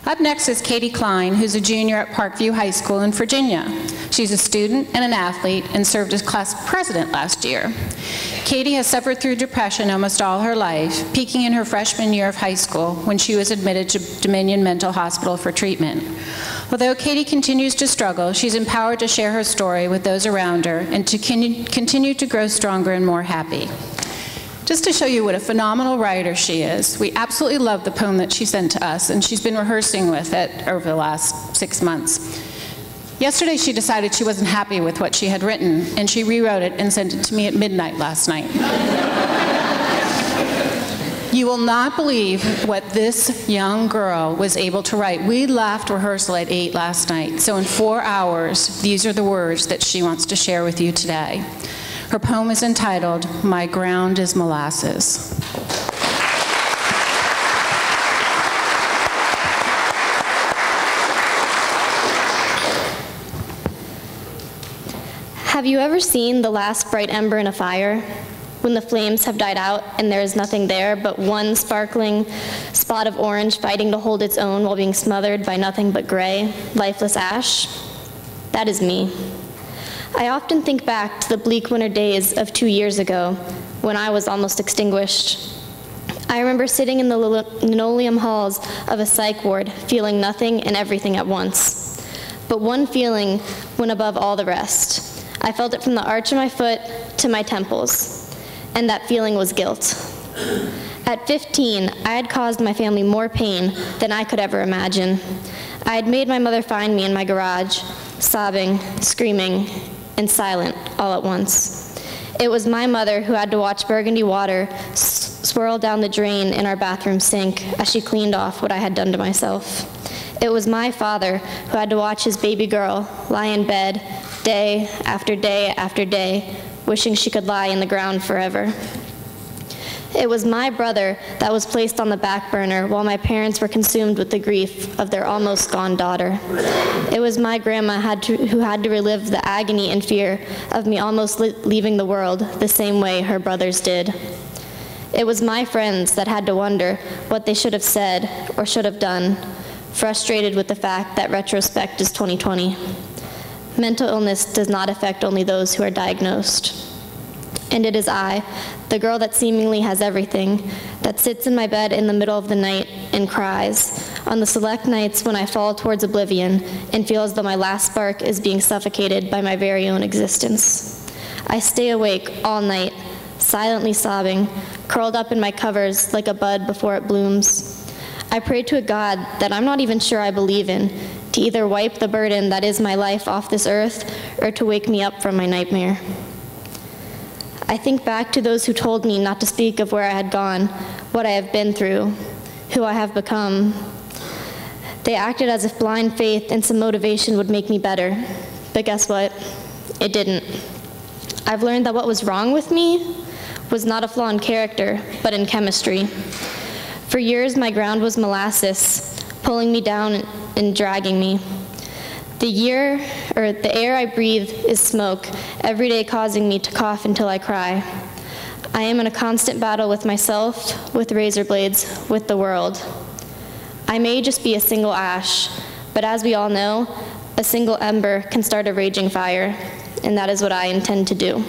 Up next is Katie Cline, who's a junior at Parkview High School in Virginia. She's a student and an athlete and served as class president last year. Katie has suffered through depression almost all her life, peaking in her freshman year of high school when she was admitted to Dominion Mental Hospital for treatment. Although Katie continues to struggle, she's empowered to share her story with those around her and to continue to grow stronger and more happy. Just to show you what a phenomenal writer she is, we absolutely love the poem that she sent to us, and she's been rehearsing with it over the last 6 months. Yesterday, she decided she wasn't happy with what she had written, and she rewrote it and sent it to me at midnight last night. You will not believe what this young girl was able to write. We left rehearsal at 8 last night, so in 4 hours, these are the words that she wants to share with you today. Her poem is entitled, My Ground is Molasses. Have you ever seen the last bright ember in a fire? When the flames have died out and there is nothing there but one sparkling spot of orange fighting to hold its own while being smothered by nothing but gray, lifeless ash? That is me. I often think back to the bleak winter days of 2 years ago when I was almost extinguished. I remember sitting in the linoleum halls of a psych ward, feeling nothing and everything at once. But one feeling went above all the rest. I felt it from the arch of my foot to my temples, and that feeling was guilt. At 15, I had caused my family more pain than I could ever imagine. I had made my mother find me in my garage, sobbing, screaming, and silent all at once. It was my mother who had to watch burgundy water swirl down the drain in our bathroom sink as she cleaned off what I had done to myself. It was my father who had to watch his baby girl lie in bed day after day after day, wishing she could lie in the ground forever. It was my brother that was placed on the back burner while my parents were consumed with the grief of their almost gone daughter. It was my grandma who had to relive the agony and fear of me almost leaving the world the same way her brothers did. It was my friends that had to wonder what they should have said or should have done, frustrated with the fact that retrospect is 2020. Mental illness does not affect only those who are diagnosed. And it is I, the girl that seemingly has everything, that sits in my bed in the middle of the night and cries on the select nights when I fall towards oblivion and feel as though my last spark is being suffocated by my very own existence. I stay awake all night, silently sobbing, curled up in my covers like a bud before it blooms. I pray to a God that I'm not even sure I believe in, to either wipe the burden that is my life off this earth or to wake me up from my nightmare. I think back to those who told me not to speak of where I had gone, what I have been through, who I have become. They acted as if blind faith and some motivation would make me better. But guess what? It didn't. I've learned that what was wrong with me was not a flaw in character, but in chemistry. For years, my ground was molasses, pulling me down and dragging me. The air I breathe is smoke, every day causing me to cough until I cry. I am in a constant battle with myself, with razor blades, with the world. I may just be a single ash, but as we all know, a single ember can start a raging fire, and that is what I intend to do.